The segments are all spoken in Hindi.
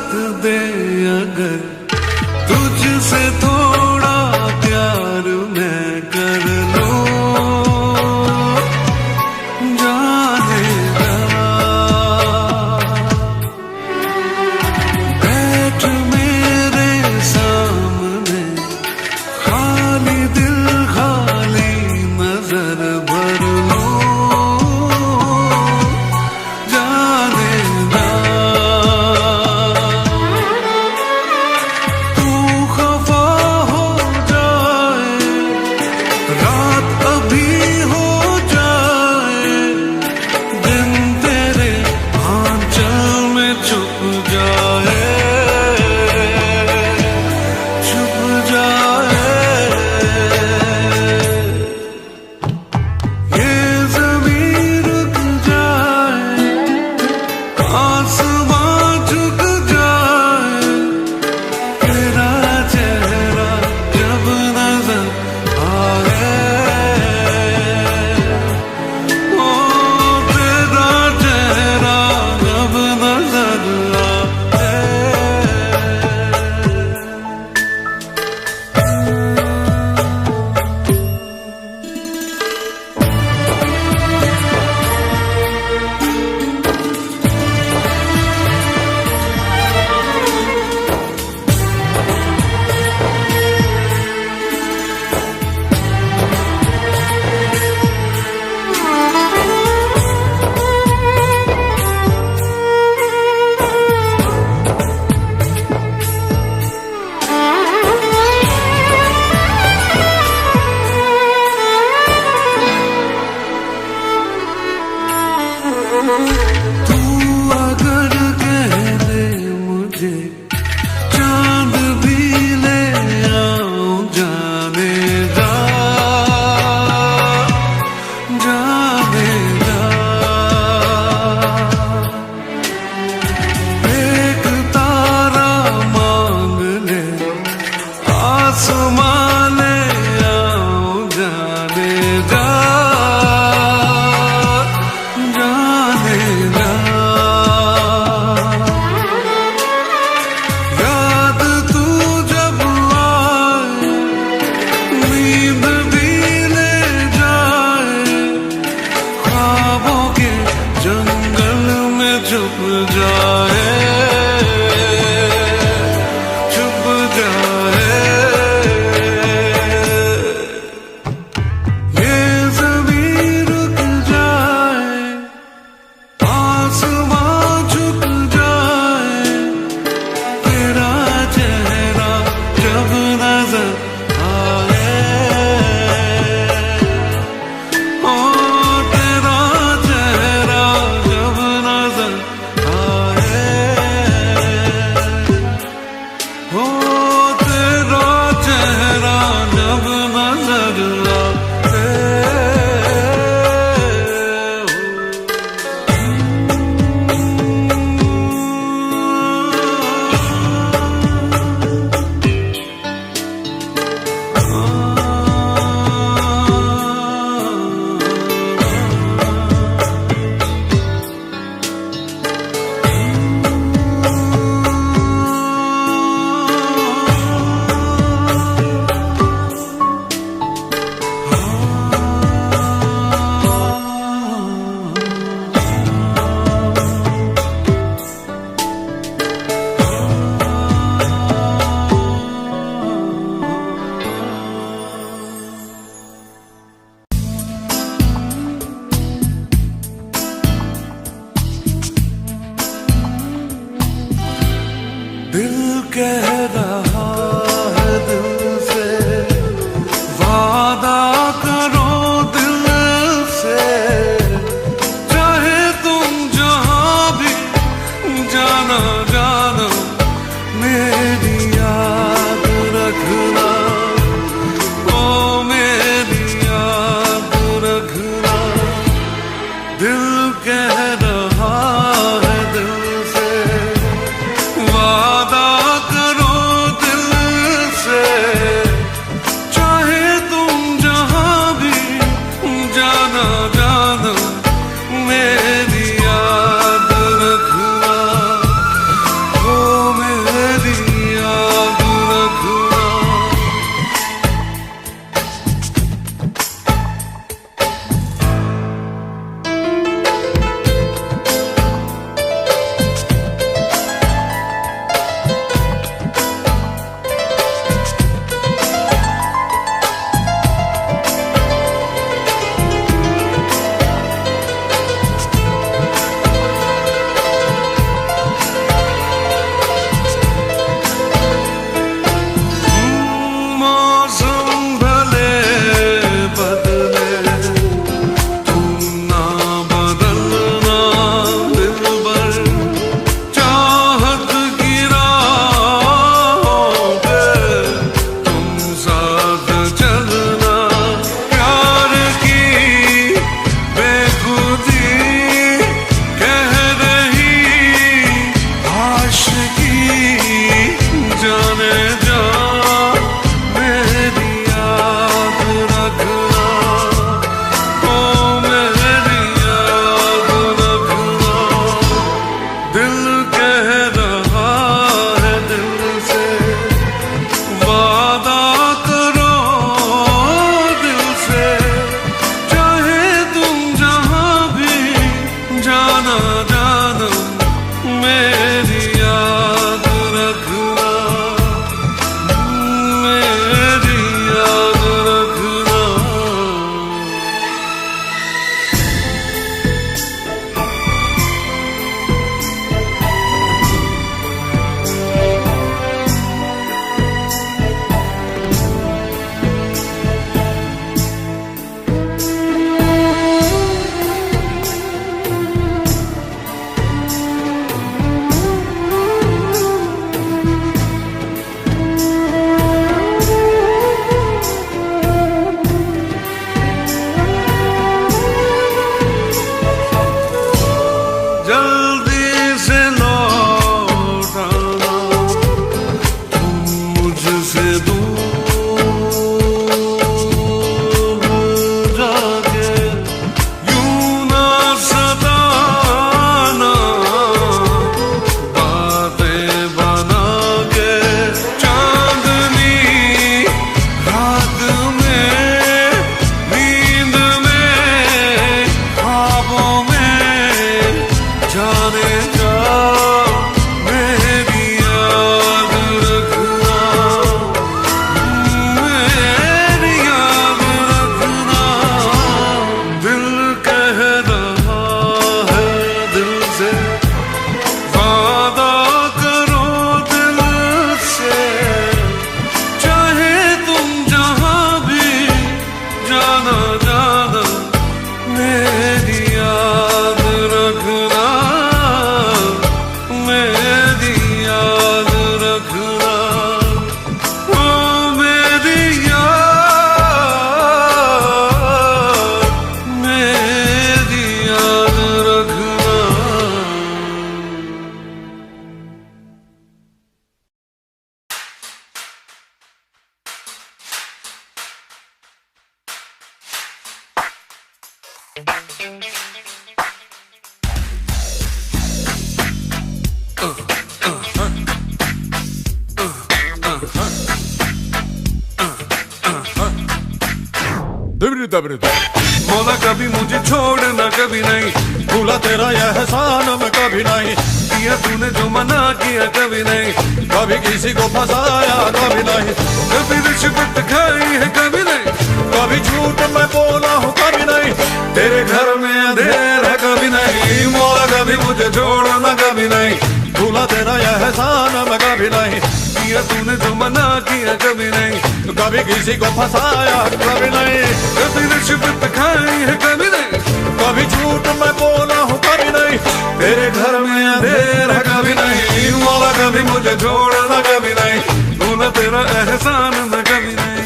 इजाजत दे अगर तुझसे थोड़ा प्यार मैं कर लूं, जाने जा बैठ मेरे सामने, खाली दिल खाली नजर भर लूं, जाने जा तू खफा हो जाए, रात अभी हो जाए, दिन तेरे आंचल में छुप जाए, छुप जाए। ये ज़मीं रुक जाए, आसमां झुक जाए, तेरा चेहरा जब नजर आए, ओ तेरा चेहरा जब नजर आए। तू अगर कह दे मुझे चांद भी ले आऊं, जाने जा, जाने जा। एक तारा मांग ले, आसमां ले आऊं, जाने जा, जाने जा। याद तू जब आए, नींद भी ले जाए, ख्वाबों के जंगल में छुप जाए, छुप जाए। ये ज़मीं रुक जाए, आसमां झुक जाए, तेरा चेहरा जब नजर आए, ओ तेरा चेहरा जब नजर आए, ओ तेरा चेहरा जब नजर आए। दिल कह रहा है दिल से, वादा करो दिल से, चाहे तुम जहां भी जाना जानो, मेरी याद रखना, ओ मेरी याद रखना। दिल कह रहा है दिल से, वादा करो जा, मेरी याद रखना, मेरी याद रखना। दिल कह रहा है दिल से, वादा करो दिल से, चाहे तुम जहां भी जाना जाना, मेरी याद रखना, मेरी याद रखना, ओ मेरी याद, मेरी याद रखना। मौला कभी मुझे छोड़ना कभी नहीं, भूला तेरा यह एहसान मैं कभी नहीं, किया तूने जो मना किया कभी नहीं, कभी किसी को फंसाया कभी नहीं, कभी रिश्वत खाई है कभी नहीं, कभी झूठ मैं बोला हूँ कभी नहीं, तेरे घर में अंधेरा कभी नहीं, मौला कभी मुझे छोड़ना कभी नहीं, भूला तेरा यह एहसान मैं कभी नहीं, किया तूने जो मना किया कभी नहीं, कभी किसी को फंसाया कभी नहीं, कभी रिश्वत खाई है कभी नहीं, कभी झूठ मैं बोला हूँ कभी नहीं, तेरे घर में अंधेरा कभी नहीं, मौला कभी मुझे छोड़ना कभी नहीं, भूला तेरा एहसान मैं कभी नहीं।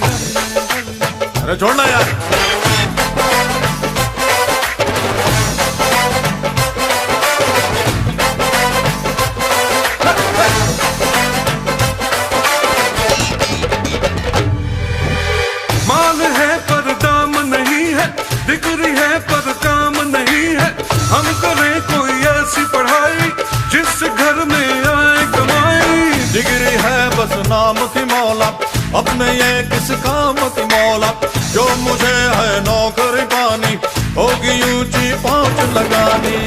अरे छोड़ना यार। माल है पर दाम नहीं है, डिग्री है पर काम नहीं है, हम करें कोई ऐसी पढ़ाई जिस घर में आए कमाई। डिग्री है बस नाम की मौला, अपने ये किस काम की मौला, जो मुझे है नौकरी पानी, होगी ऊंची पहुंच लगानी,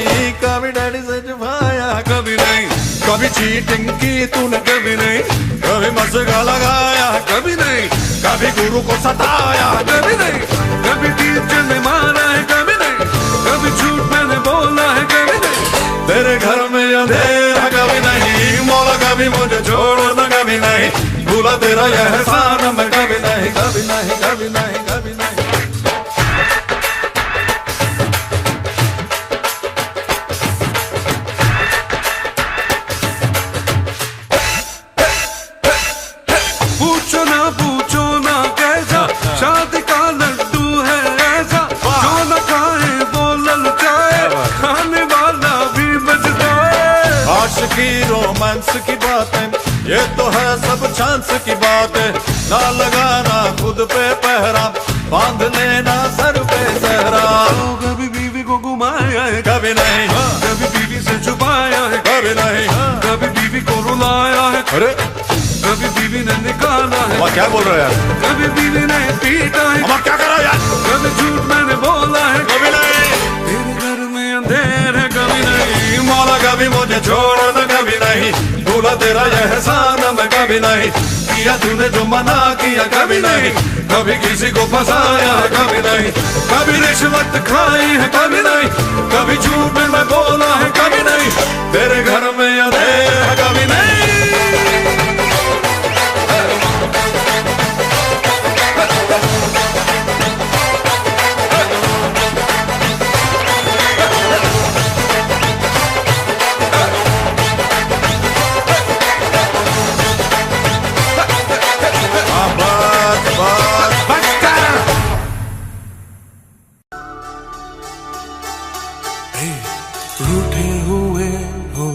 कभी डैडी से छुपाया कभी नहीं, कभी चीटिंग की तूने कभी नहीं, कभी मस्का लगाया कभी नहीं, कभी गुरु को सताया कभी नहीं, कभी टीचर ने मारा है कभी नहीं, कभी झूठ मैंने बोला है कभी नहीं, तेरे घर में अंधेरा कभी नहीं, मौला कभी मुझे छोड़ना कभी नहीं, भूला तेरा यह एहसान मैं कभी नहीं, कभी नहीं, कभी नहीं, कभी नहीं। पूछो ना कैसा शादी का लड्डू है ऐसा, जो न खाए वो ललचाए, खाने वाला भी बच जाए। आशिकी रोमांस की बातें ये तो है सब चांस की बातें, ना लगाना खुद पे पहरा, बांध लेना सर पे सहरा, कभी बीवी को घुमाया है कभी नहीं, कभी बीवी से छुपाया है कभी नहीं, कभी बीवी को रुलाया है, अरे कभी बीवी ने निकाला है, अम्मा क्या बोल रहे हो यार, कभी बीवी ने पीटा है, अम्मा क्या कर रहे हो यार, कभी झूठ मैंने बोला है कभी नहीं, तेरे घर में अंधेर है कभी नहीं, मौला कभी मुझे छोड़ना कभी नहीं, भूला तेरा यह एहसान मैं कभी नहीं, किया तूने जो मना किया कभी नहीं, कभी किसी को फंसाया कभी नहीं, कभी रिश्वत खाई है कभी नहीं, कभी झूठ में मैं बोला है कभी नहीं, तेरे घर में अंधेरा कभी नहीं। रूठे हुए हो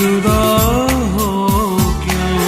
जुदा हो क्यों।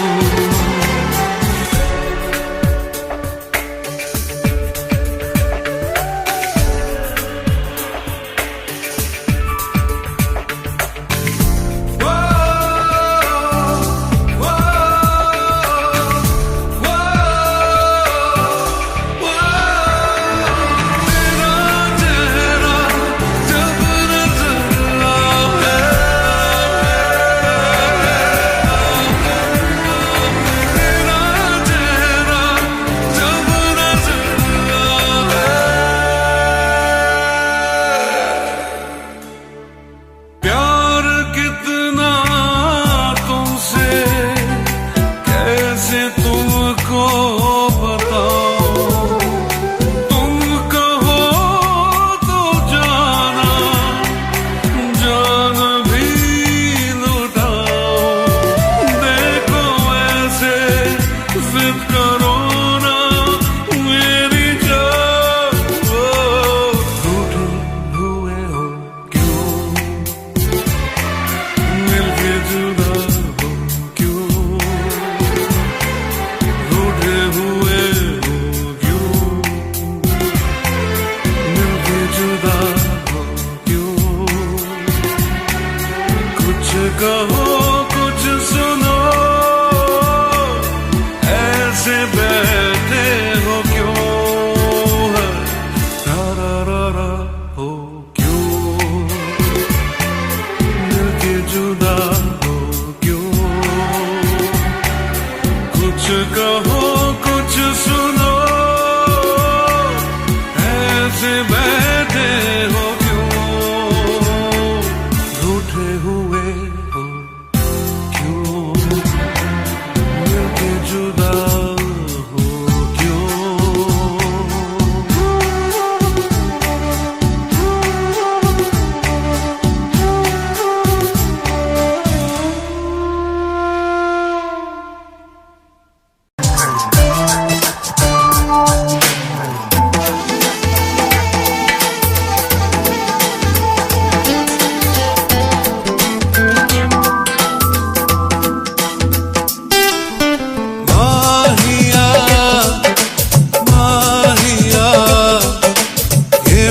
कहो कुछ सुनो, ऐसे बैठे हो क्यों, रा हो क्यों, मिलके जुदा हो क्यों। कुछ कहो कुछ सुनो, ऐसे बैठे हो क्यों, रूठे हुए जुदा हो क्यों।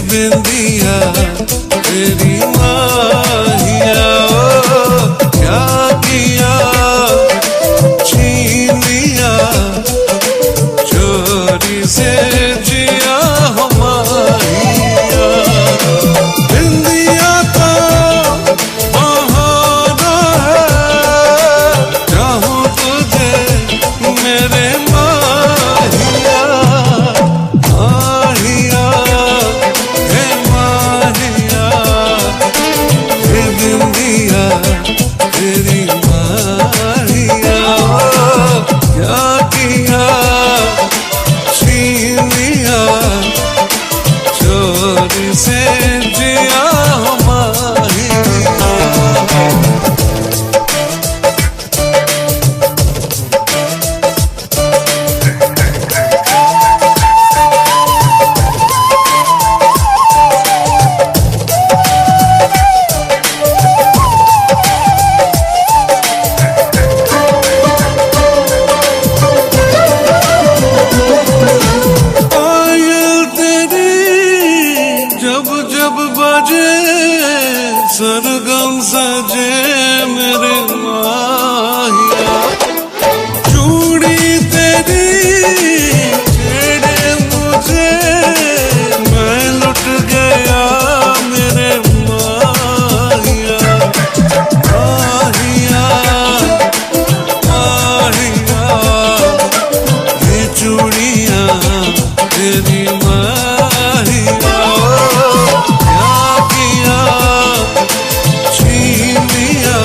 बिंदिया तेरी माहिया, क्या किया छीन लिया चोरी से जिया हो माहिया। बिंदिया तो बहाना है, चाहूं तुझे मेरे माहिया। माहिया बिंदिया तेरी माहिया, क्या किया छीन लिया चोरी से जिया हो माहिया। सरगम सजे मेरे माहिया, चूड़ी तेरी छेड़े मुझे, मैं लुट गया मेरे माहिया। माहिया माहिया ये चूड़ियाँ तेरी माहिया, क्या किया छीन लिया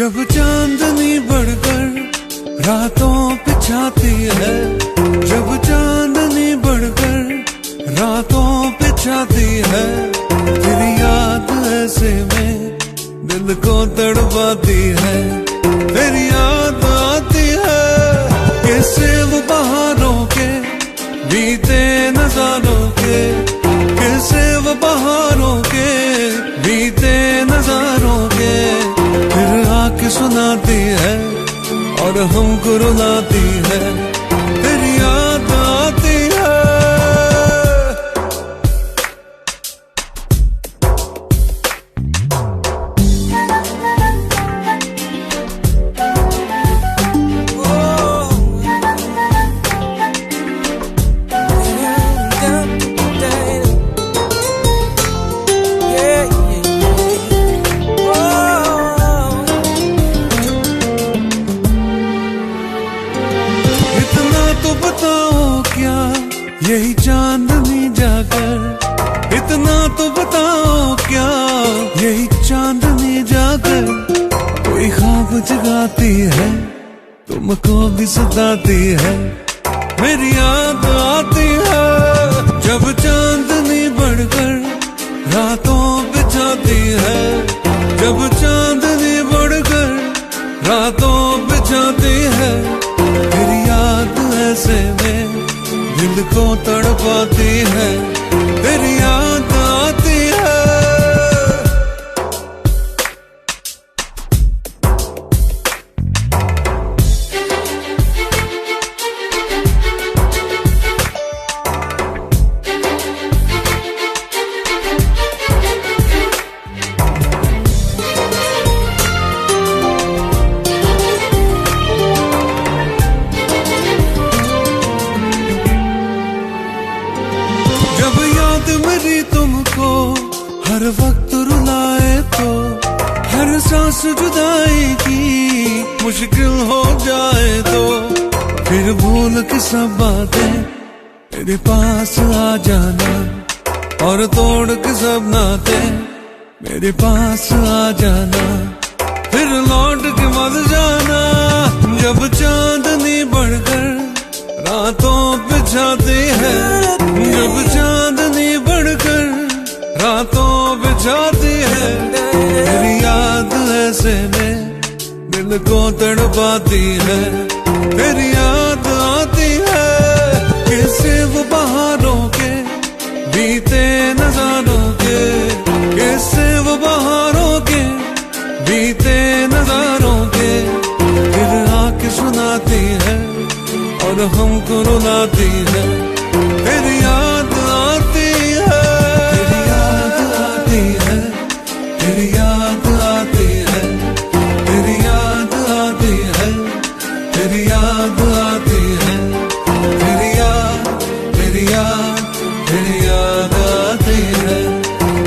जब चांदनी बढ़कर रातों पे छाती है, जब चांदनी बढ़कर रातों पे छाती है, तेरी याद ऐसे में दिल को तड़पाती है, तेरी याद आती है। कैसे वो बहारों के बीते नजारों के, कैसे वो बहारों के बीते नजारों के, फिर आके सुनाती है और हमको रुलाती है, तेरी याद आती है। यही चांदनी जाकर, इतना तो बताओ क्या, यही चांदनी जाकर कोई ख्वाब जगाती है, तुमको भी सताती है, मेरी याद आती है। जब चांदनी बढ़कर रातों पे छाती है, जब चांदनी बढ़कर रातों पे छाती है, तेरी याद ऐसे में दिल को तड़पाती है, तेरी याद आती है। मेरी तुमको हर वक्त रुलाए तो, हर सांस जुदाई की मुश्किल हो जाए तो, फिर भूल के सब बातें मेरे पास आ जाना, और तोड़ के सब नाते मेरे पास आ जाना, फिर लौट के मत जाना। जब चांदनी बढ़कर रातों पे छाती है, जब चांदनी बढ़कर रातों पे छाती है, तेरी याद ऐसे में दिल को तड़पाती है, तेरी याद आती है। कैसे वो बहारों के बीते नजारों के, कैसे वो बहारों के बीते नजारों के, फिर आके सुनाती है और हमको रुलाती है, तेरी याद आती है, तेरी याद आती है, तेरी याद आती है, तेरी याद आती है, तेरी याद आती है, तेरी याद, तेरी याद, तेरी याद आती है,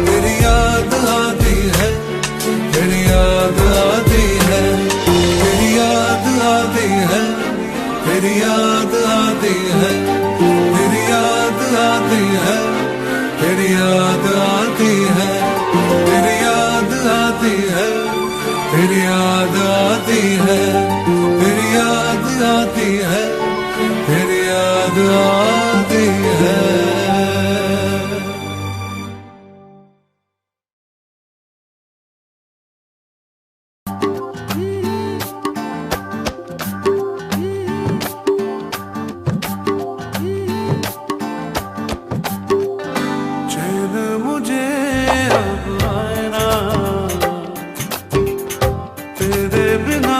तेरी याद आती है, तेरी याद आती है, तेरी याद आती है, तेरी याद आती है, तेरी याद आती है, तेरी याद आती है, तेरी याद आती है, तेरी याद आती है, तेरी याद आती है, तेरी याद आती है। तेरे बिना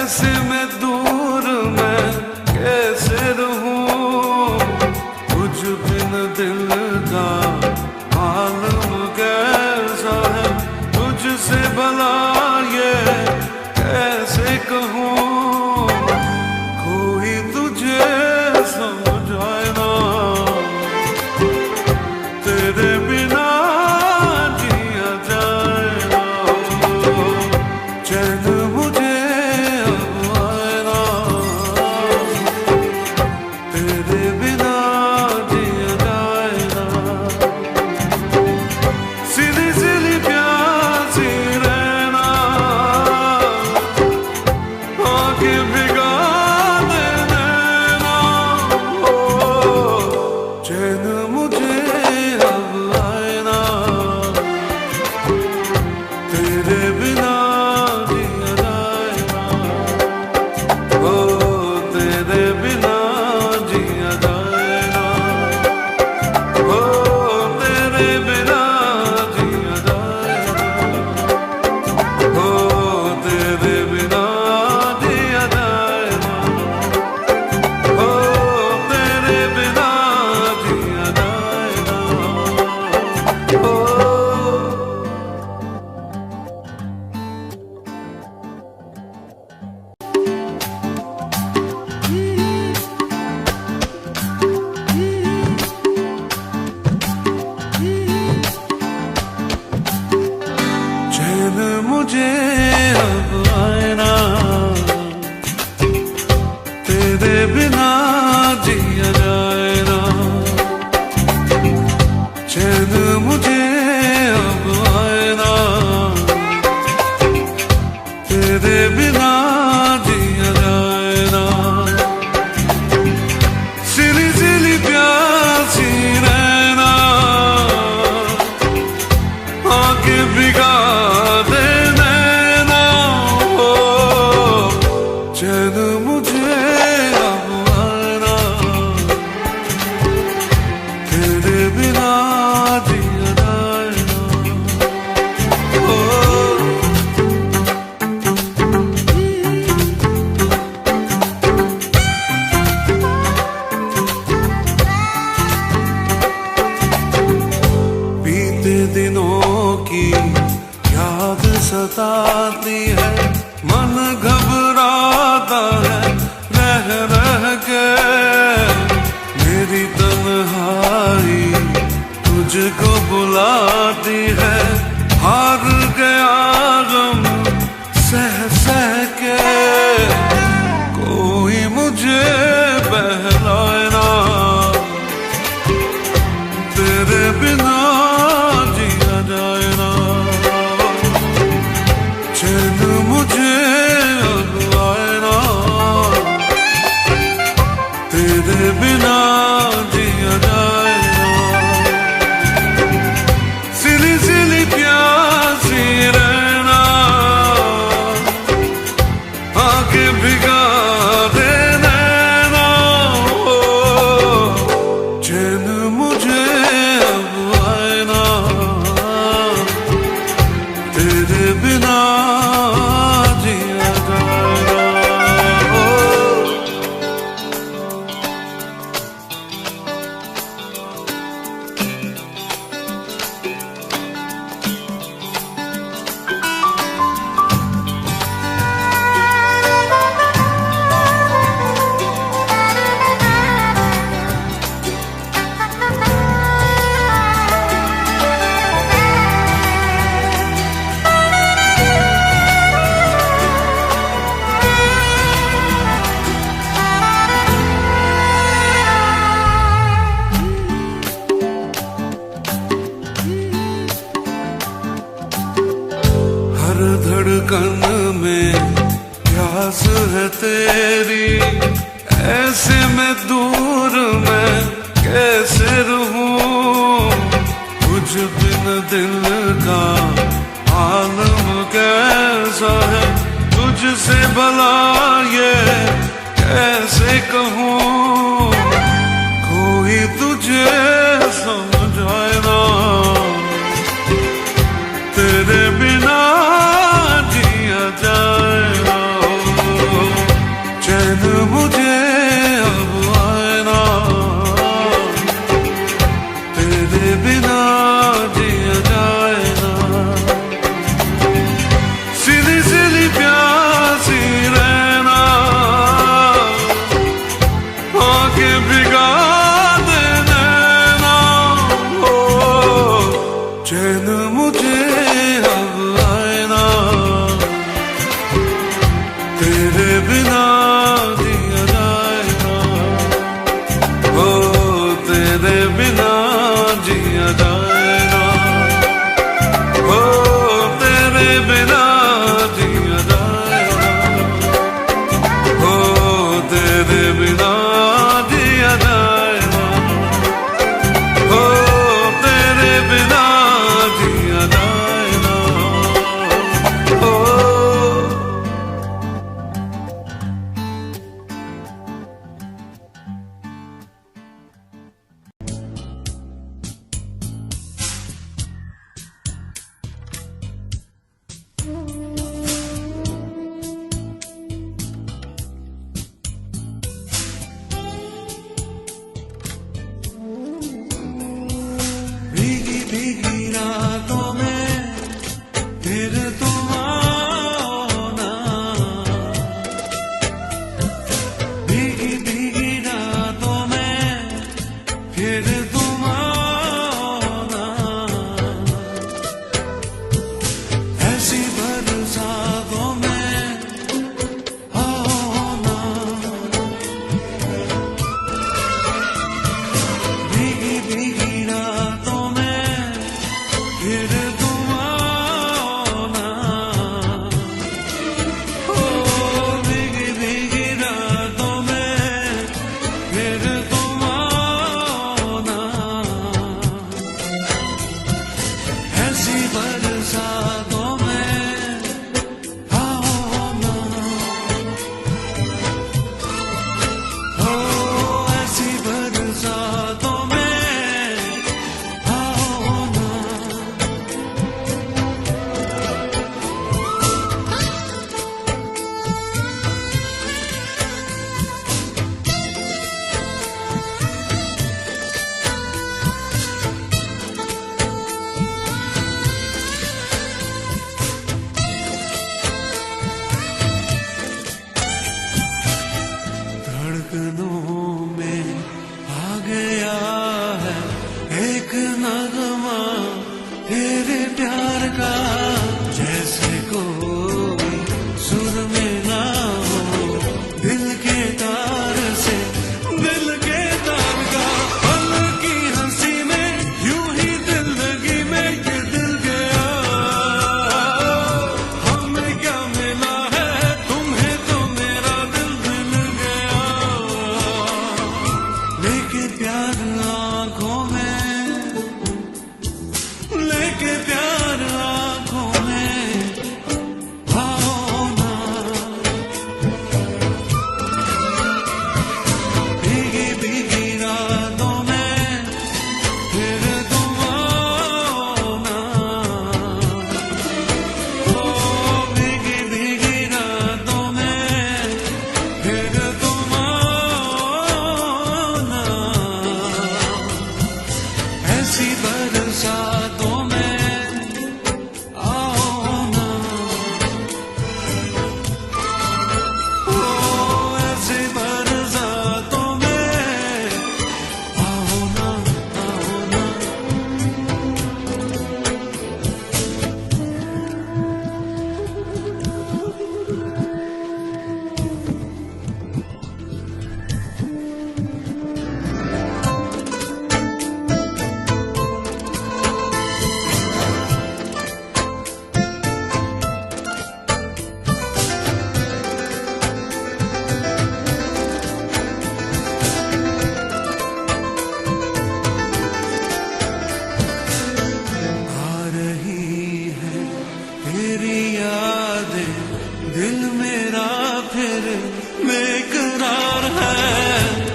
ऐसे में दूर मैं कैसे रहूं, कुछ बिन दिल का मालूम कैसा है, तुझसे भला ये कैसे कहूं, कोई तुझे समझाए ना, तेरे बिना जिया जाए ना, चैन मुझे अब आए ना, तेरे बिना जिया जाए ना, सीधी सीधी प्यासी रहना, आंखें भिगा दे नैना, चैन मुझे अब आए ना, तेरे बिना जिया जाए ना, ओ तेरे बिना जिया जाए ना, ओ तेरे बिना जिया जाए ना, ओ तेरे बिना जिया जाए ना, ओ तेरे बिना जिया जाए ना, ओ चैन मुझे अब आए ना, तेरे बिना जिया जाए ना, चैन मुझे अब आए ना, तेरे बिना जिया जाए ना, सिली सिली प्यासी रहना, आंखें भिगा दे नैना, ओ चैन मुझे अब आए ना, तेरे बिना जिया जाए ना, ओ बीते दिनों की याद सताती है, मन घबराता है रह रह के, मेरी तन्हाई तुझको बुलाती है, हार गया गम सह सह के, कोई मुझे बहलाए ना, तेरे बिना जिया जाए ना, चैन मुझे अब आए ना, तेरे बिना जिया जाए ना, सिली सिली प्यासी रहना, आंखें भिगा दे नैना, ओ चैन मुझे अब आए ना, तेरे बिना जिया जाए ना, ओ हर धड़कन में प्यास है तेरी, ऐसे में दूर मैं कैसे रहूं, कुछ बिन दिल का आलम कैसा है, तुझसे भला ये कैसे कहूं, कोई तुझे समझाए ना, तेरे बिना जिया जाए ना, बिना जिया जाए ना, ओ तेरे बिना जिया जाए ना, ओ तेरे बिना जिया जाए ना, ओ तेरे बिना जिया जाए ना, ओ तेरे बिना जिया जाए ना, ओ। भीगी भीगी रातों में फिर तुम आओ ना, भीगी भीगी रातों में फिर तुम आओ ना, ऐसी बरसातों में आओ ना, भीगी भीगी रातों में फिर तुम आओ ना, ओ भीगी भीगी रातों में फिर तुम आओ ना, ऐसी बरसातों में आओ ना, ओ ऐसी बरसातों में आओ ना। धड़कनों में आ गया है एक नगमा तेरे प्यार का, जैसे कोई सुर में ना हो दिल के तार से, दिल के तार का, पल की हंसी में यूं ही दिल लगी में ये दिल गया, हमें क्या मिला है तुम्हें तो मेरा दिल मिल गया, लेके प्यार आँखों में, लेके प्यार आँखों में आओ ना, भीगी भीगी रातों में फिर तुम आओ ना, ओ भीगी भीगी रातों में फिर तुम आओ ना, ऐसी बरसातों में आओ ना, ओ ऐसी बरसातों में आओ ना, आओ ना। आ रही है तेरी यादें, दिल मेरा फिर बेकरार है,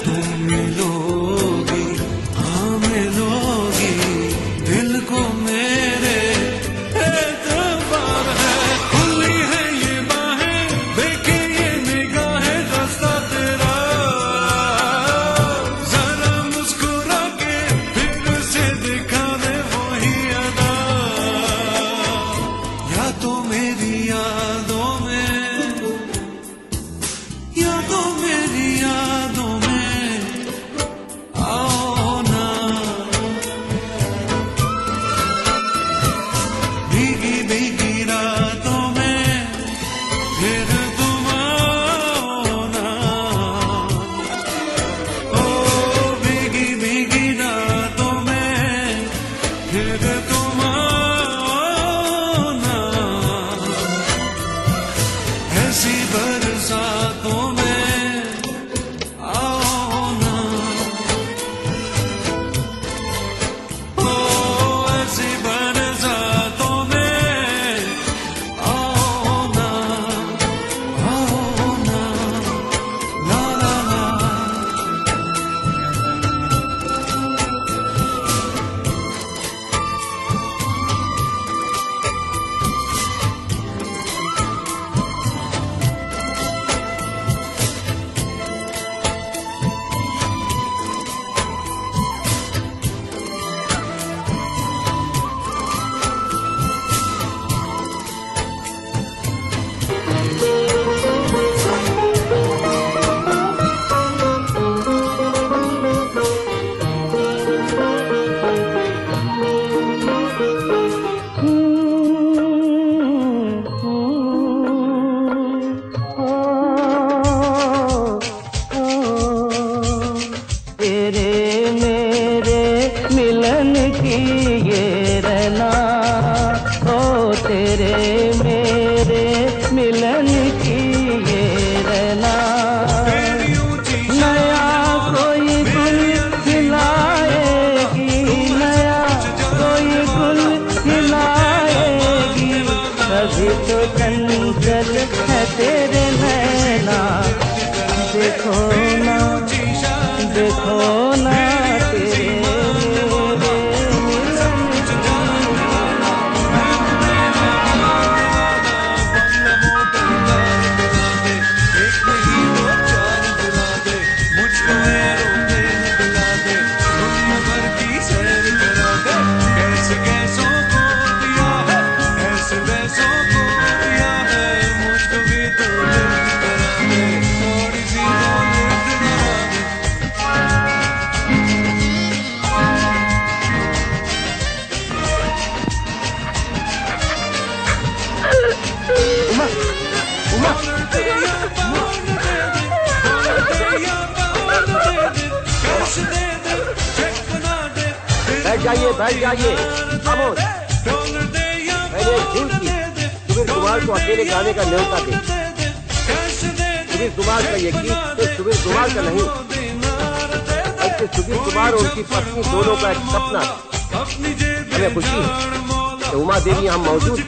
तुम मिलोगी हाँ मिलोगी, दिल को मेरे एतबार है, खुली है ये बाहें देखे ये निगाहें, रास्ता तेरा, जरा मुस्कुरा के फिर से दिखा दे वही अदा, या तो मेरी यादों में, या तो मेरी यादों में आओ ना, भीगी भीगी रातों में फिर तुम आओ बैठ जाइए। खामोश। मैंने भूल की सुबीर कुमार को अकेले गाने का न्योता दे। सुबीर कुमार का ये गीत तो सुबीर कुमार का नहीं, बल्कि सुबीर कुमार और उनकी पत्नी दोनों का एक सपना था। हमें खुशी है कि उमा देवी यहाँ मौजूद है।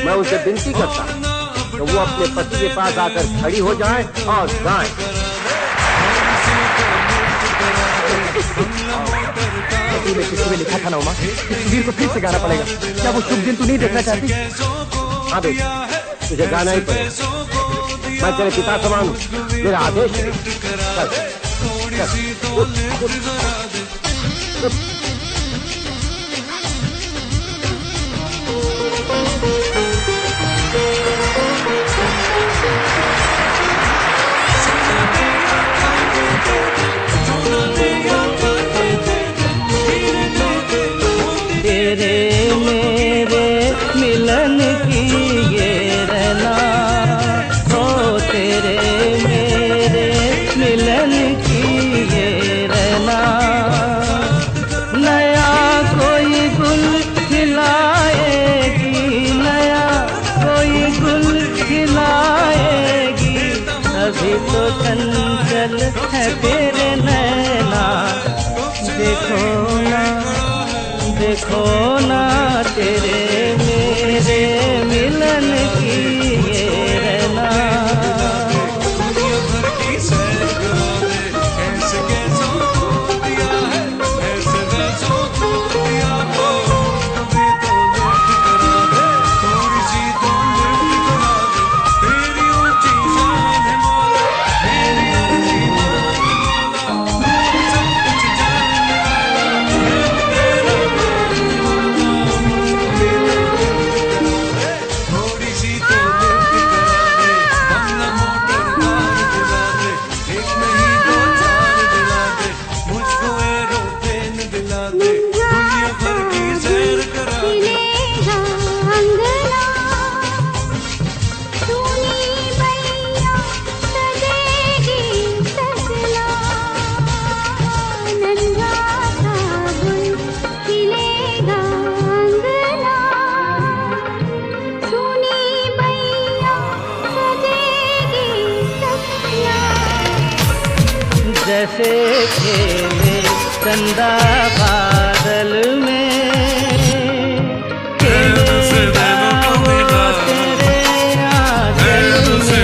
मैं उनसे विनती करता तो वो अपने पति के पास आकर खड़ी हो जाएं और गाएं। पति में किसी में लिखा था ना उमा, सुबीर को फिर से गाना पड़ेगा। क्या वो शुभ दिन तू नहीं देखना चाहती? हाँ बेटा, तुझे गाना ही पड़ेगा। मैं तेरे पिता समान हूँ, मेरा आदेश है। तेरे मेरे मिलन की ये रहना, ओ तेरे मेरे मिलन की ये रहना। नया कोई गुल खिलाएगी, नया कोई गुल खिलाएगी, अभी तो चंचल है तेरे नैना। देखो ना, देखो ना तेरे मेरे मिलन की ये रहना। दुनिया भर की सैर करा दे, ऐसे कैसों को दिया है, ऐसे वैसों को दिया हो। कभी तो लिफ्ट करा दे, थोड़ी सी तो लिफ्ट करा दे। तेरी ऊंची शान है मौला, मेरी ऊंची मान है मौला। सब कुछ जानने वाला है तेरा थोड़ी सी तो लिफ्ट करा दे, बंगला मोटर कार दिला दे, एक नहीं दो चार दिला दे, मुझको एरोप्लेन दिला दे। दुनिया भर की सैर करा दे। जैसे खेले चंदा बादल में, खेलेगा वो तेरे आंचल में।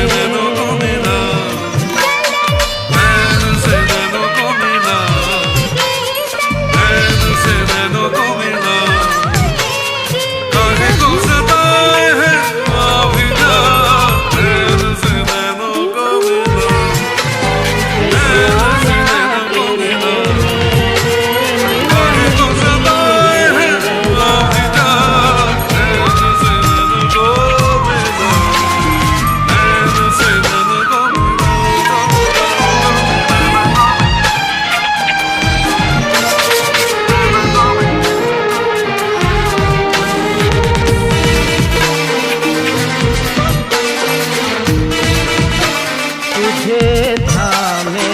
तुझे थामे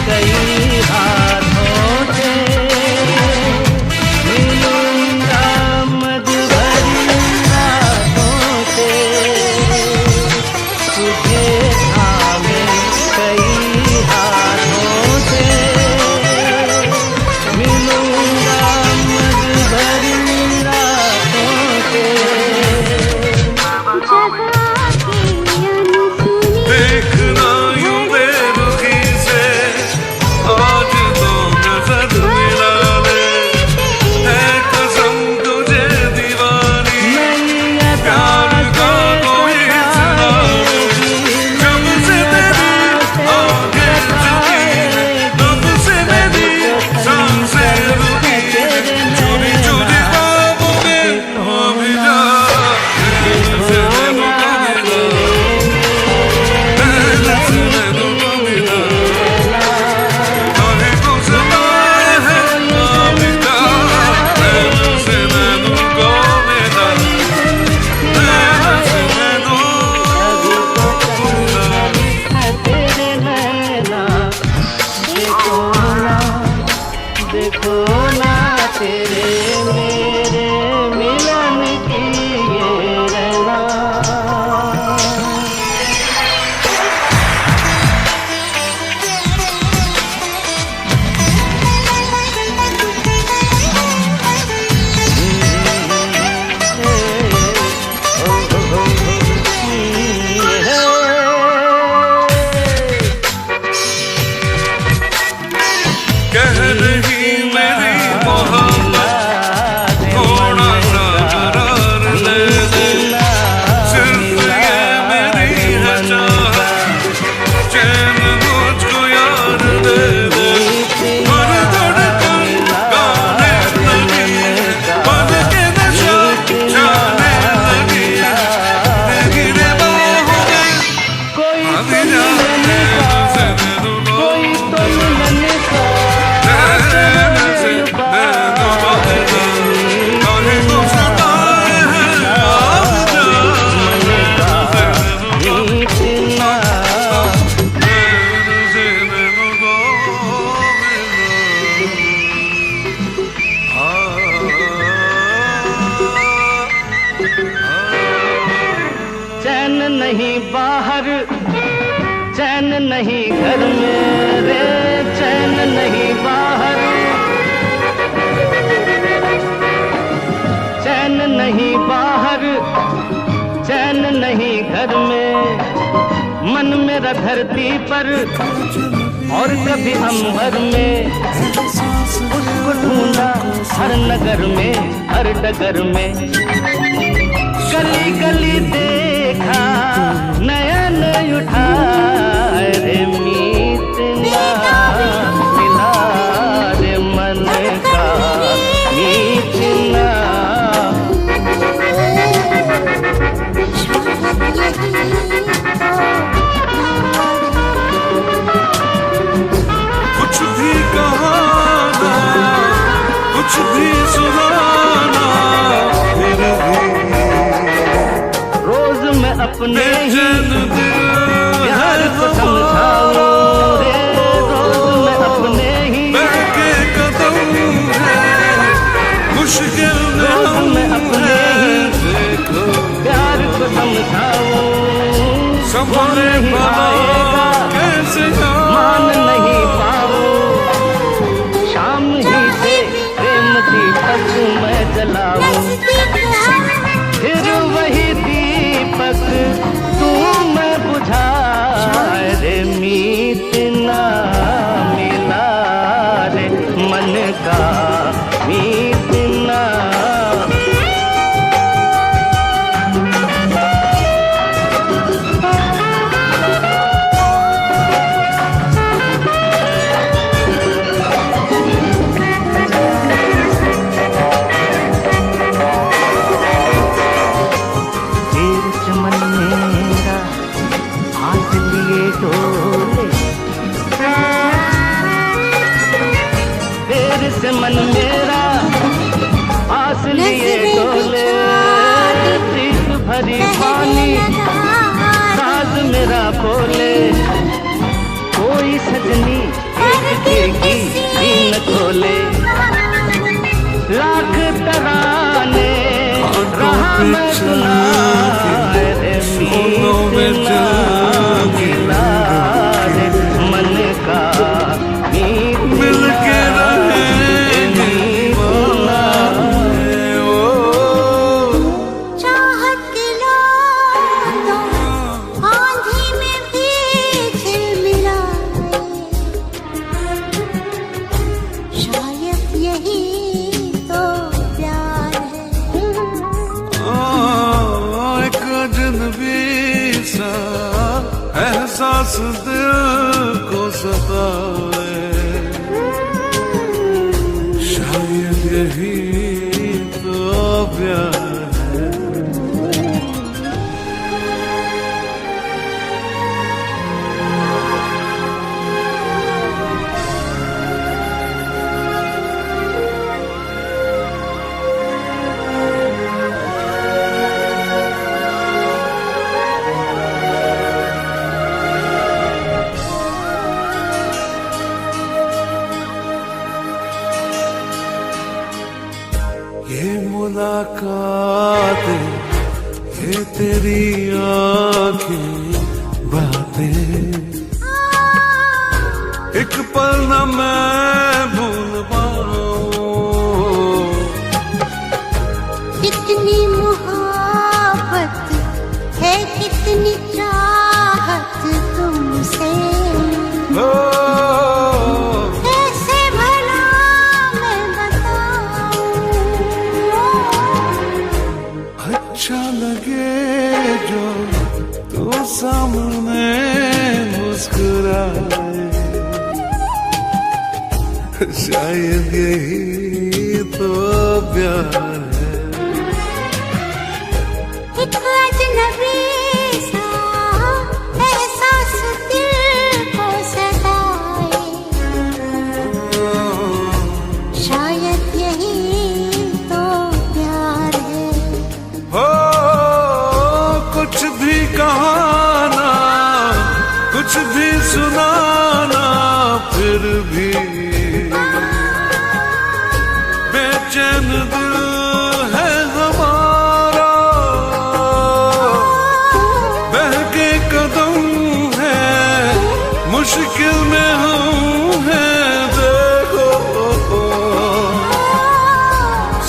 कई हाथों से, मिलूंगा मधुभरी रातों से। तुझे थामे कई हाथों से, मिलूंगा मधुभरी रातों से। देखना यूं मेरे नहीं घर में रे, चैन नहीं बाहर, चैन नहीं बाहर, चैन नहीं घर में। मन मेरा धरती पर और कभी अंबर में, उसको ढूंढा हर नगर में, हर डगर में। गली गली देखा, नयन उठाए रे, मीत ना मिला रे मन का, मीत ना। कुछ भी कहाना, कुछ भी सुनाना, फिर भी रोज मैं अपने ही बेचैन दिल प्यार को समझाऊं रे, रोज मैं अपने ही बहके कदम है, मुश्किल रोज मैं अपने ही देखो प्यार को समझाऊं। संभले नहीं आएगा, कैसे मान नहीं पाऊं, शाम ही से प्रेम दीपक मैं जलाऊं। फिर वही दीपक तू मैं बुझाए रे, मीत ना मिला रे मन का, मीत ना। से मन मेरा आस लिए डोले, प्रीत भरी पानी साज मेरा बोले। कोई सजनी एक खिड़की न खोले, लाख तराने रहा मैं सुनाए रे, मीत ना मिला रे मन का, मीत मिल के एहसास दिल को सताए, शायद यही तो प्यार है। ये मुलाकात, ये तेरी आँखें बातें, एक पल न मैं भूल पाऊं। कितनी मुहब्बत है, कितनी चाहत तुमसे, कैसे भला मैं बताऊं। अच्छा लगे जो तू सामने मुस्कुराए, शायद यही तो प्यार है। एक अजनबी सा एहसास दिल को सताए, शायद यही तो प्यार है। हो कुछ भी कहाना, कुछ भी सुनाना, फिर भी बेचैन दिल है हमारा, बहके कदम है, मुश्किल में हूँ है देखो,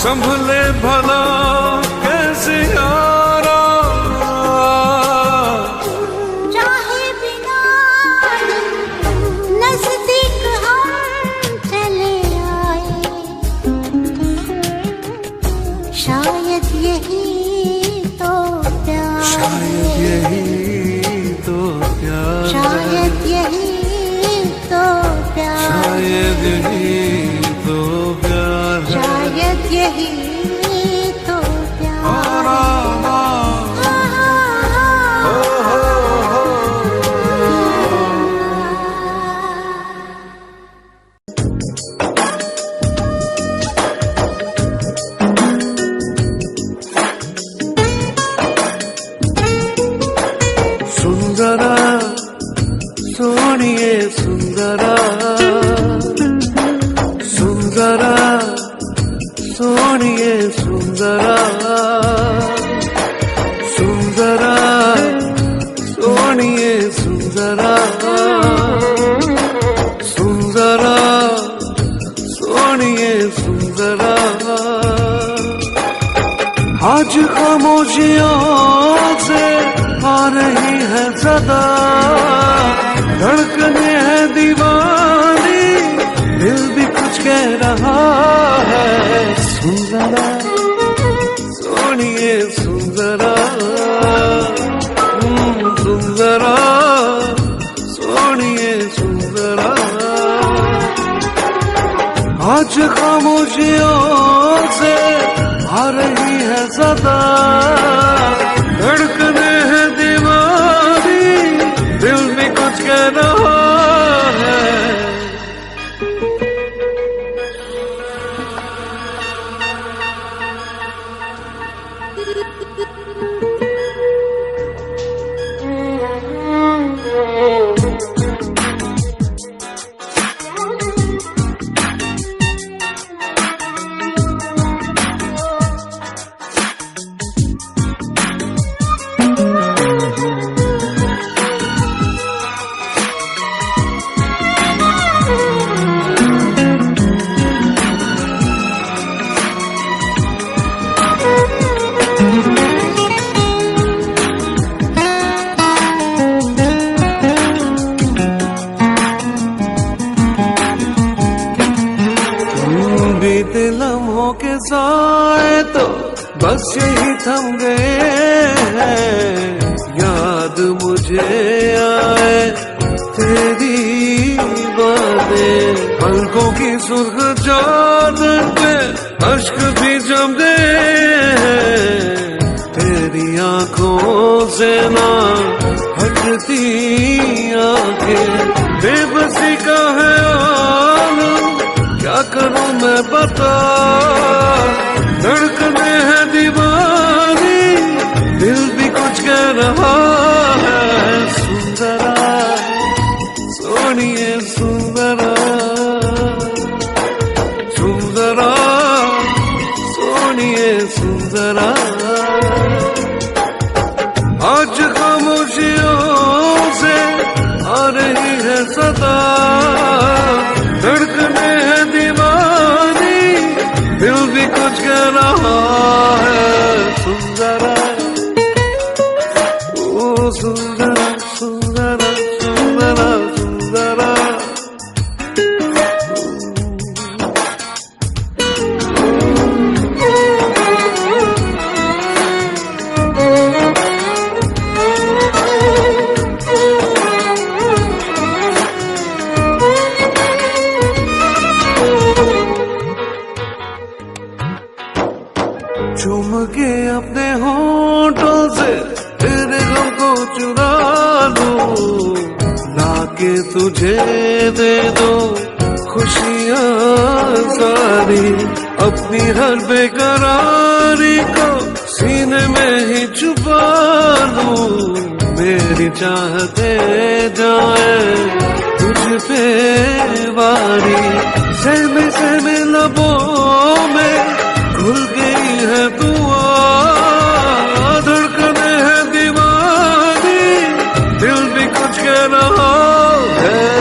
संभले भला कैसे यारा, चाहे बिना नजदीक हम चले आए, शायद यही तो प्यार, शायद यही तो प्यार, शायद यही तो प्यार, शायद यही तो प्यार, शायद यही तो प्यार। सुंदरा सोनिए सुंदरा, सुंदरा सोनिए सुंदरा, सुंदरा सोनिए सुंदरा, सुंदरा सोनिए सुंदरा। आज खामोशियों से आ रही है सदा, धड़कने है दीवानी, दिल भी कुछ कह रहा है। सुंदरा सोनिए सुंदरा, सुंदरा सोनिए सुंदरा। आज खामोशियों से आ रही है सदा, धड़कने है दीवानी, दिल भी कुछ कह रहा है। बीते लम्हों के साए तो बस यही थम गए हैं, याद मुझे आए तेरी बातें, पलकों की सुर्ख चादर पे अश्क भी जम गए हैं, तेरी आंखों से ना हटती आंखें, बेबसी का है आलम, क्या करूं मैं बता, धड़कने है दीवानी, दिल भी कुछ कह रहा है। सुंदरा सोनिए सुंदरा, सुंदरा सोनिए सुंदरा। आज खामोशियों से आ रही है सदा, धड़कने है दीवानी, दिल भी कुछ कह रहा है। सुंदरा ओ सुंदरा सुंदरा सुंदरा सुंदरा। चूम के अपने होठों से तेरे गम को चुरा लूं, लाके तुझे दे दो खुशियाँ सारी, अपनी हर बेकरारी को सीने में ही छुपा लूं, मेरी चाहते जाए तुझ पे वारी, सहमे सहमे लबों में घुल गई है दुआ, धड़कने है दीवानी, दिल भी कुछ कह रहा है।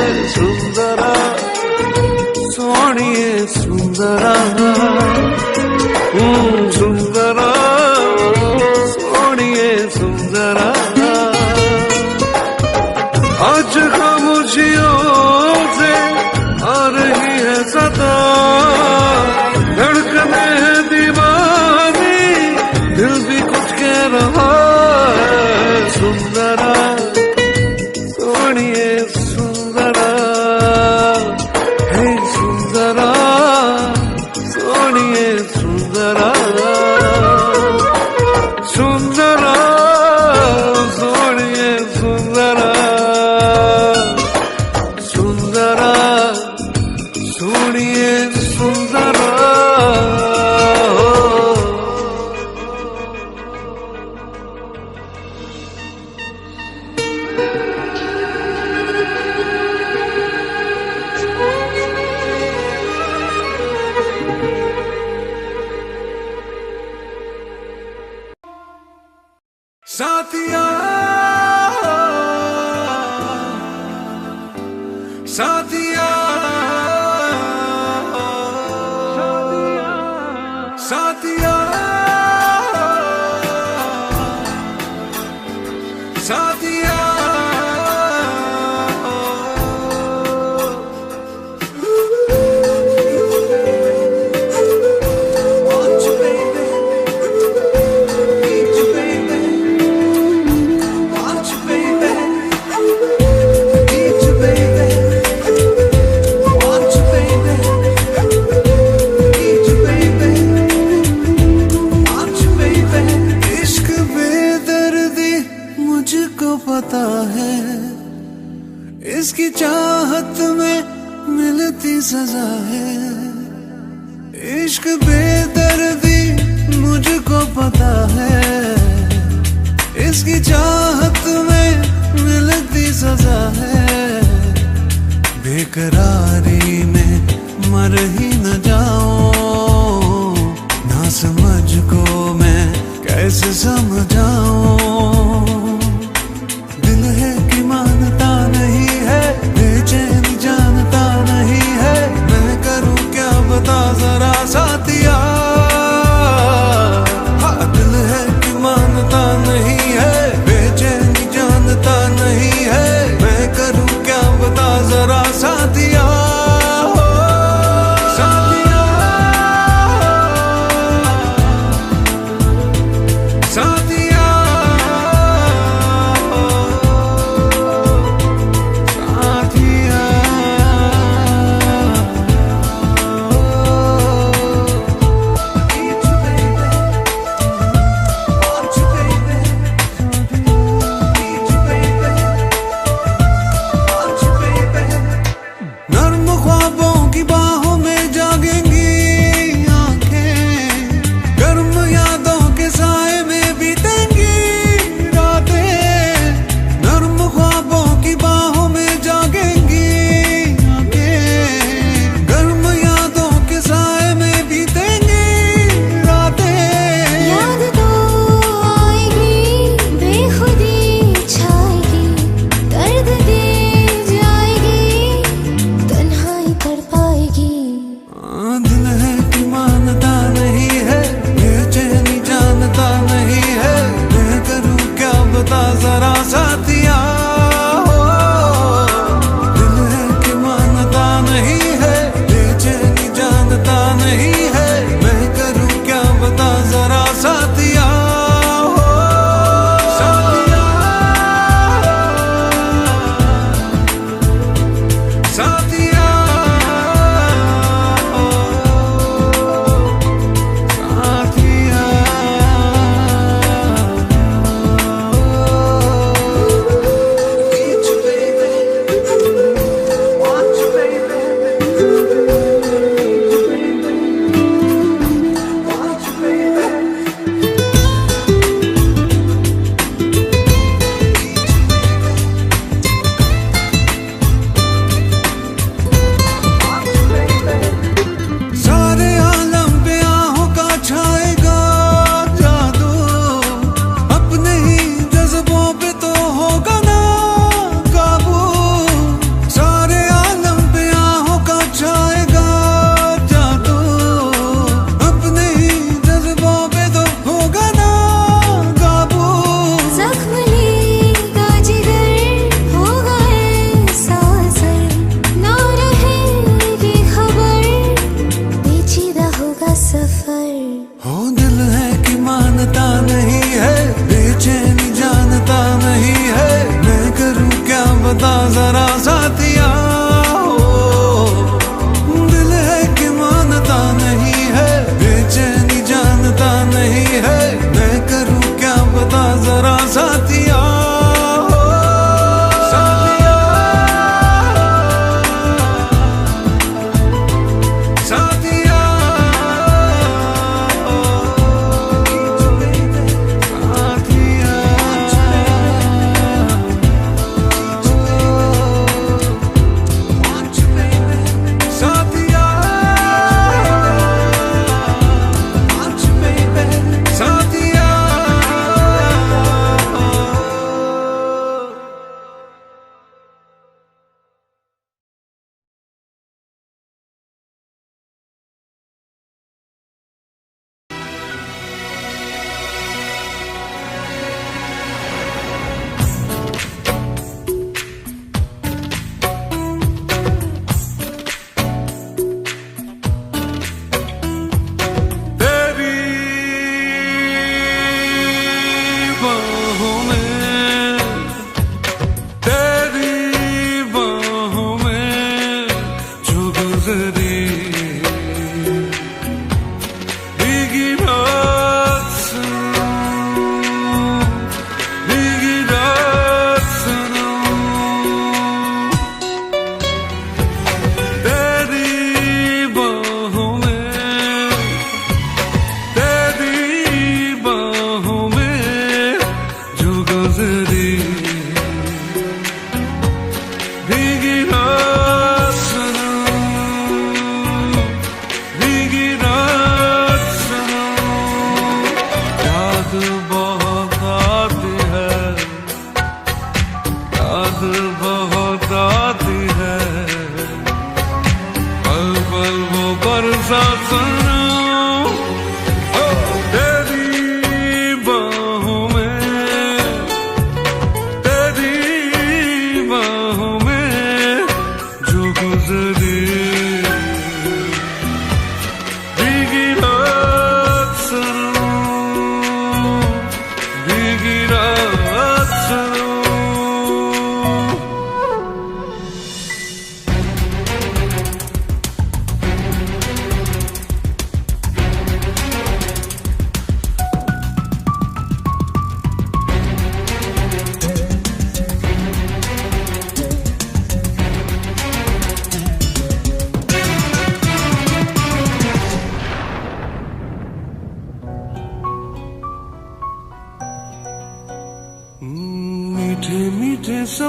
खामोशियों से आ रही है सदा, धड़कने है दीवानी, दिल भी कुछ कह रहा है। सुंदरा सोनिए सुंदरा, हे सुंदरा सोनिए सुंदरा, सुंदरा सोनिए सुंदरा, सुंदरा सोनिए सुंदरा। साथिया साथिया साथिया साथिया Want you, baby. Need you, baby. Want you, baby. Need you, baby. Want you, baby. Need you, baby. Want you, baby. इश्क बेदर्दी मुझको पता है, इसकी चाहत में मिलती सजा है। इश्क बेदर्दी मुझको पता है, इसकी चाहत में मिलती सजा है। बेकरारी में मर ही न जाऊं, ना समझ को मैं कैसे समझाऊं। दिल है कि मानता नहीं है, बेचैन जानता नहीं है, मैं करूं क्या बता जरा साथिया। हाँ, दिल है कि मानता नहीं है, बेचैन जानता नहीं है, मैं करूं क्या बता जरा साथिया। साथिया साथिया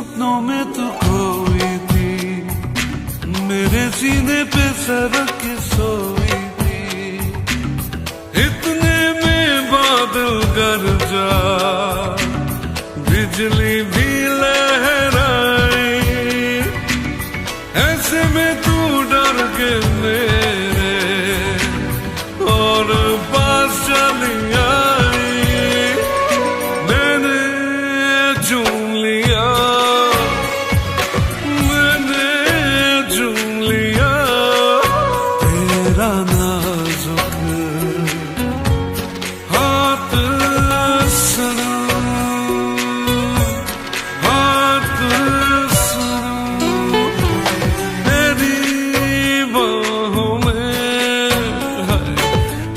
सपनों में तू खोई थी, मेरे सीने पे सर के सोई थी। इतने में बादल गरजा, बिजली भी लहराई, ऐसे में तू डर के मेरे और पास चली आई। मैंने चूम लिया, मैंने चूम लिया तेरा नाजुक हाथ सनम, हाथ सनम। तेरी बाहों में,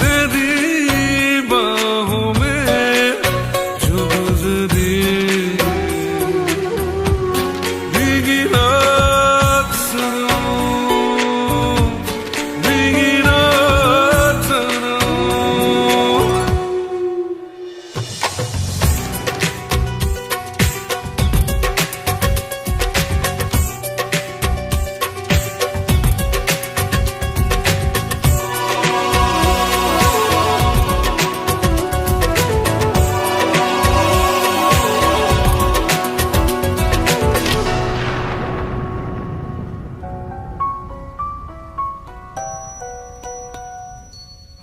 तेरी बाहों में जो गुजरी भीगी रात सनम, भीगी रात सनम।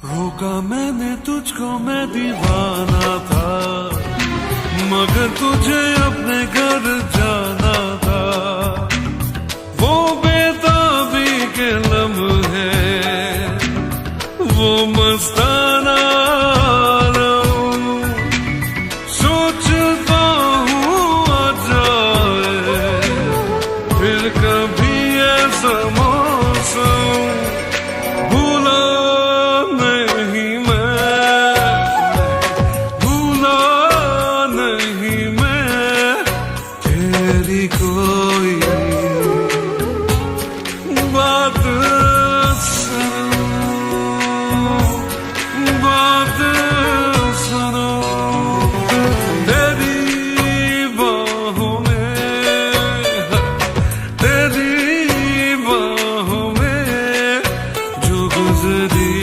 रोका मैंने तुझको, मैं दीवाना था, मगर तुझे अपने घर जाना था। वो बेताबी के लम्हे, वो मस्ताना आलम, सोचता हूँ आ जाए फिर कभी ऐसा मौसम। भूला नहीं मैं, भूला नहीं मैं तेरी कोई बात सुनो, बात सुनो। तेरी बाहों में, तेरी बाहों में जो गुजरी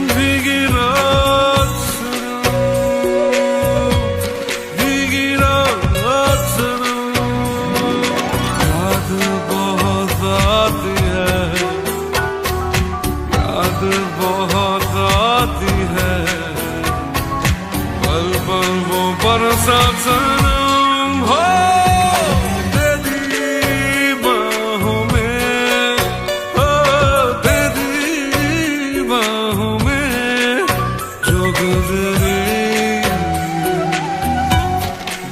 भीगी रात सुनो, भीगी रात सुनो। याद बहुत आती है, याद बहुत आती है, पल पल वो बरसात सनम हो। तेरी बाहों में, ओ तेरी बाहों में जो गुजरी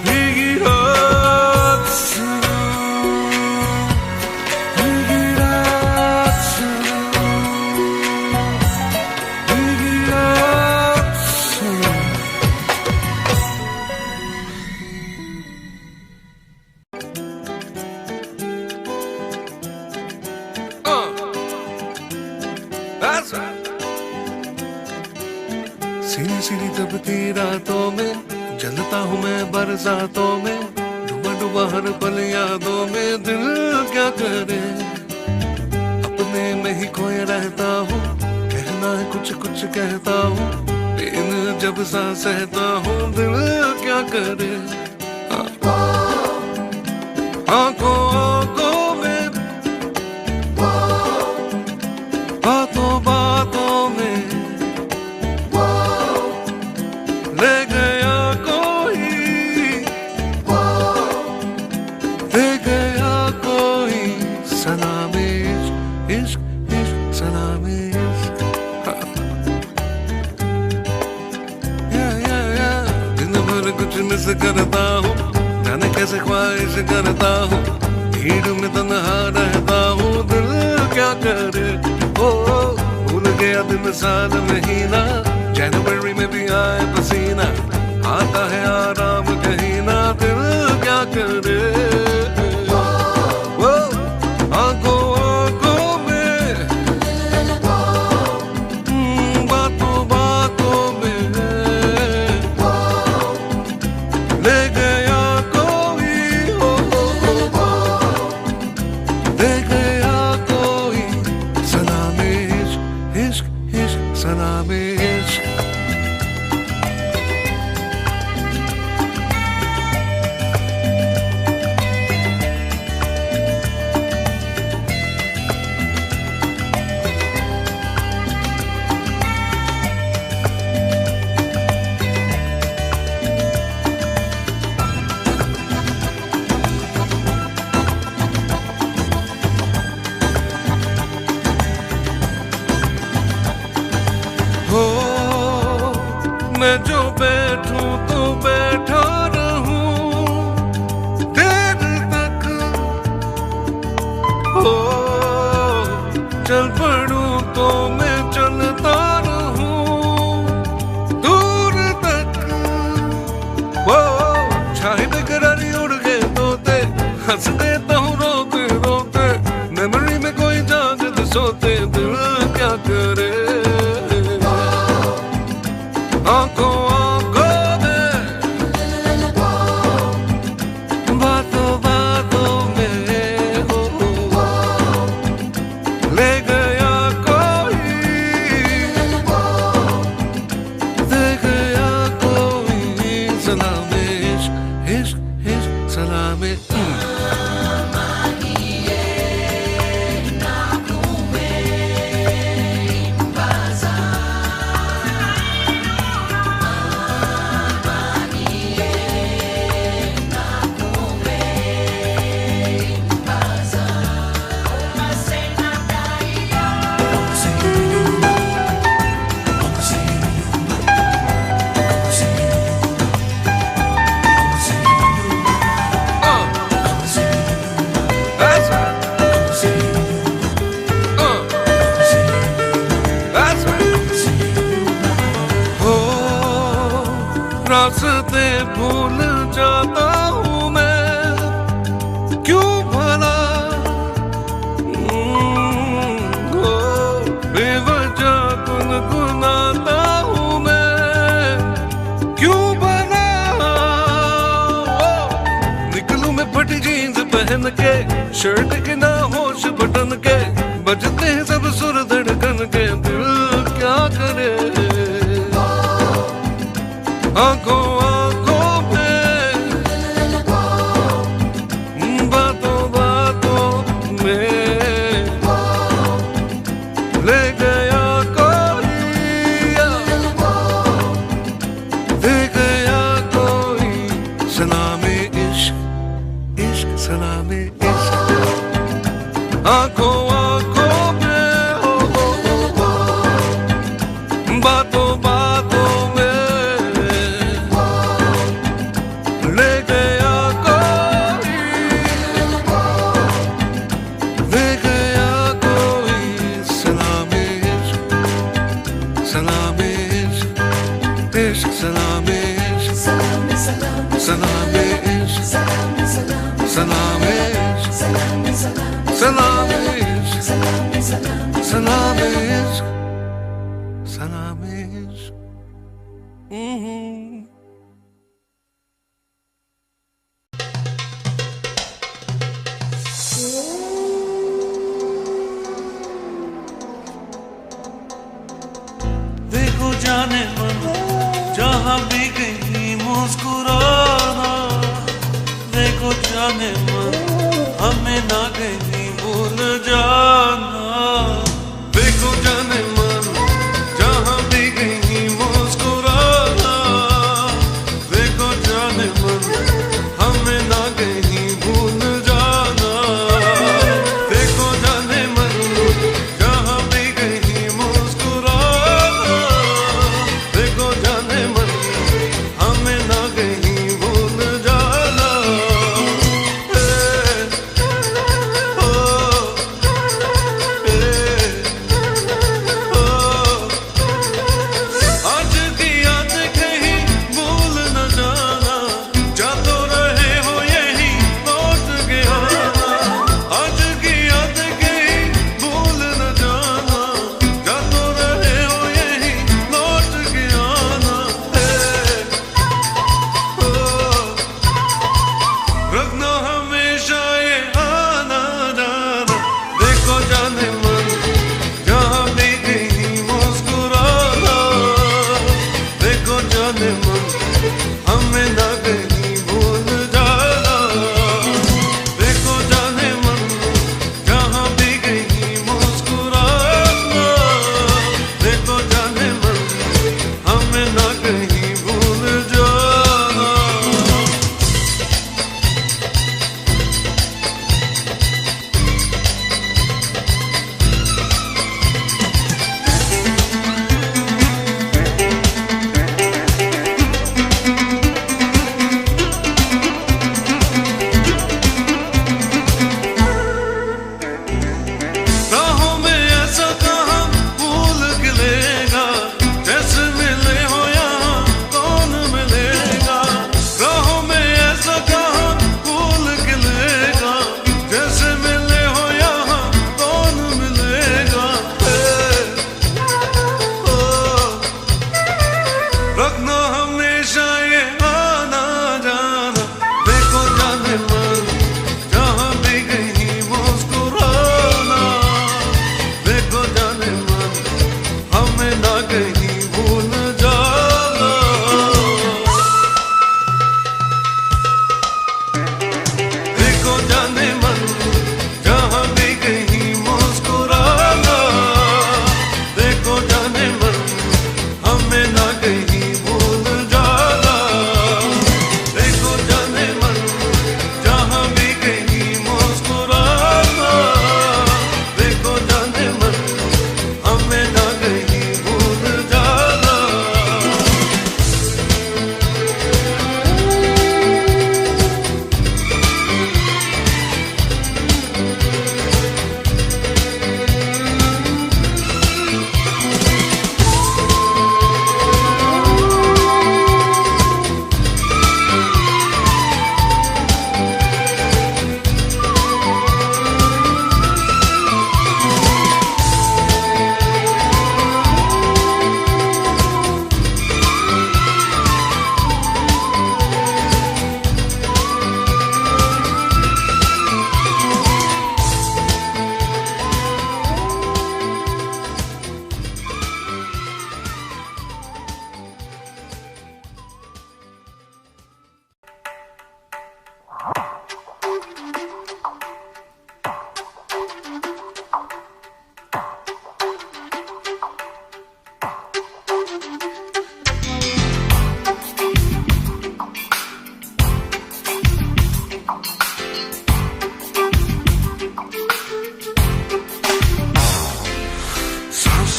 भीगी रात सुनो, भीगी रात सुनो, भीगी रात सुनो। That's right. सीनी सीनी दबती रातों में जलता हूँ मैं बरसातों में, डूबा डूबा हर पल यादों में। दिल क्या करे, अपने में ही खोए रहता हूँ, कहना है कुछ कुछ कहता हूँ, लेकिन जब सा सहता हूँ दिल क्या करे। आंखों आंखों में, बातों बातों में ले गया कोई, ले गया कोई सलामे इश्क, इश्क सलामे इश्क। दिन भर कुछ मिस करता हूँ, जाने कैसे ख्वाहिश करता हूँ, भीड़ में तन्हा रहता हूँ। दिल क्या करे, ओ भूल गया दिन साल महीना, जनवरी में भी आए पसीना, आता है आराम कहीं ना। दिल क्या करे, ओ आंखों आंखों में, बातों बातों में ले गया बैठूं तो बैठा रहूं देर तक, ओ चल पड़ूं तो मैं चलता रहूं दूर तक। वो छाए बेकरारी उड़ गए तोते, हंस देता हूँ रोते रोते, मेमोरी में कोई जागते सोते, दिल क्या करे। आंखों आंखों में बातों बातों में हो ले गया कोई, दे गया कोई सलामे इश्क इश्क इश्क सलामे। रास्ते भूल जाता हूँ मैं क्यों भला, बेवजह गुनगुनाता हूँ मैं क्यों भला। निकलूं मैं फटी जीन्स पहन के, शर्ट के ना होश बटन के, बजते हैं सब सुर धड़कन के, दिल क्या करे। आंखों आंखों में बातों बातों में ले गया कोई, दे गया कोई सलामे इश्क इश्क सलामे इश्क। आंखों आंखों में हो बातों बातों में ले गया कोई, ले गया कोई सलामे इश्क सलामे इश्क इश्क सलामे इश्क सलामे इश्क सलामे इश्क सलामे इश्क सलामे इश्क सलामे इश्क। देखो जाने मन जहाँ भी कहीं मुस्कुराना, देखो जाने मन हमें ना कहीं भूल जाना। देखो जाने मन जहाँ भी कहीं मुस्कुराना, देखो जाने मन हमें ना कहीं भूल जाना। देखो जाने मन जहाँ भी कहीं मुस्कुराना, देखो जाने मन हमें ना कहीं भूल जाना। ओ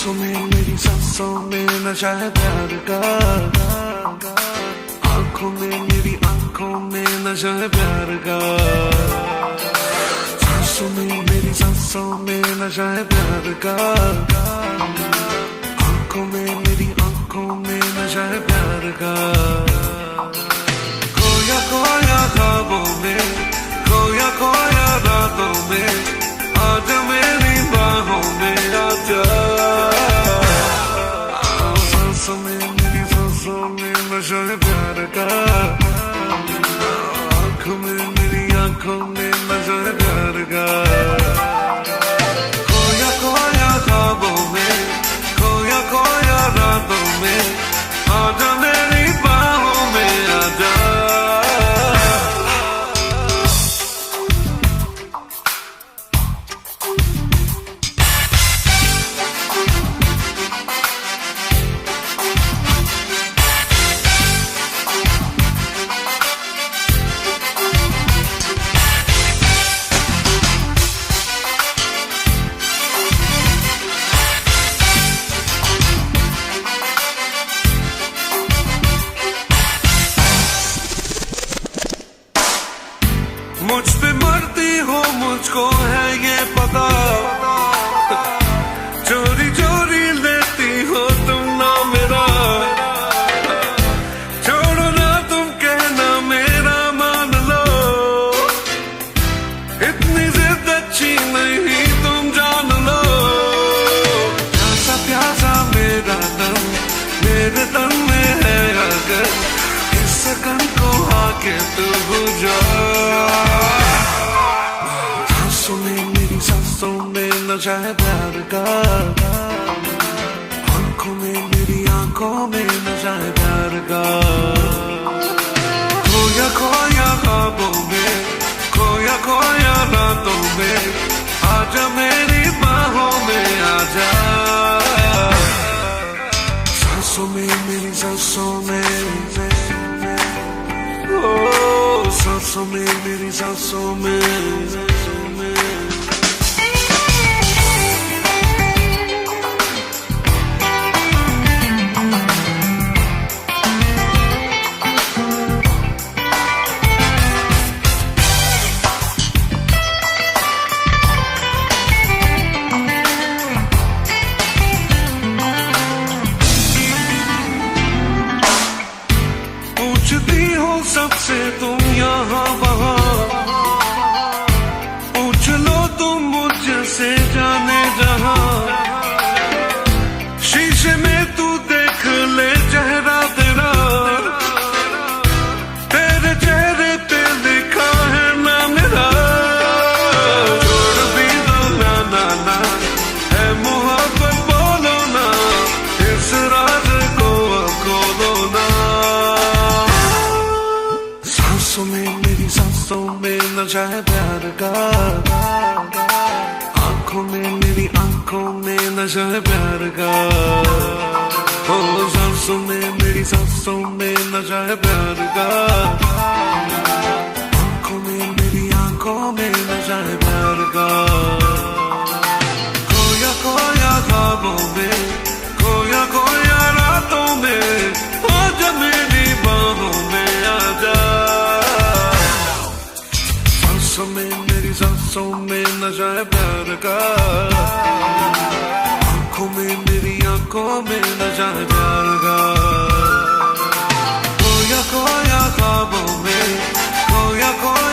सांसों में मेरी सांसों में नशा है प्यार का, आंखों में मेरी आंखों में नशा है प्यार का, सांसों में मेरी सांसों में नशा है प्यार का, आंखों में मेरी आंखों में नशा है प्यार का। खोया खोया ख्वाबों में, खोया खोया रातों में, आजा मेरी बाहों में आजा। सांसों में मेरी सांसों में नशा है प्यार का, आंखों में मेरी आंखों में नशा है प्यार का। खोया खोया ख्वाबों में, खोया खोया रातों में, आजा मेरी बाहों में आजा। मुझ पे मरती हो मुझको है ये पता, चोरी चोरी लेती हो तुम ना मेरा, छोड़ो ना तुम कहना मेरा मान लो, इतनी जिद अच्छी नहीं तुम जान लो। प्यासा प्यासा मेरा तन मेरे तन में है अगर, इस सकन को आके तू बुझा। सांसों में मेरी सांसों में नशा है प्यार का, आंखों में मेरी आंखों में नशा है प्यार का। खोया खोया ख्वाबों में, खोया खोया रातों में, आजा मेरी बाहों में आजा। सांसों में मेरी सांसों में, ओ सांसों में मेरी सांसों में। पूछती हो सबसे तुम यहाँ वहाँ, पूछ लो तुम मुझसे जाने जहाँ, शीशे में तू देख ले चेहरा तेरा, तेरे चेहरे पे लिखा है ना मेरा। छोड़ भी दो ना ना ना, है मोहब्बत बोलो ना, इस राज को खोलो ना। सांसों में मेरी सांसों में नशा है प्यार का, आंखों में मेरी आंखों में नशा है प्यार का। ओ सांसों में मेरी सांसों में नशा है प्यार का, आंखों में मेरी आंखों में नशा है प्यार का। खोया खोया ख्वाबों में, खोया खोया रातों में, आजा मेरी बाहों में आजा। सांसों में मेरी सांसों में नशा है प्यार का, आंखों में मेरी आंखों में नशा है प्यार का। खोया खोया ख्वाबों में, खोया खोया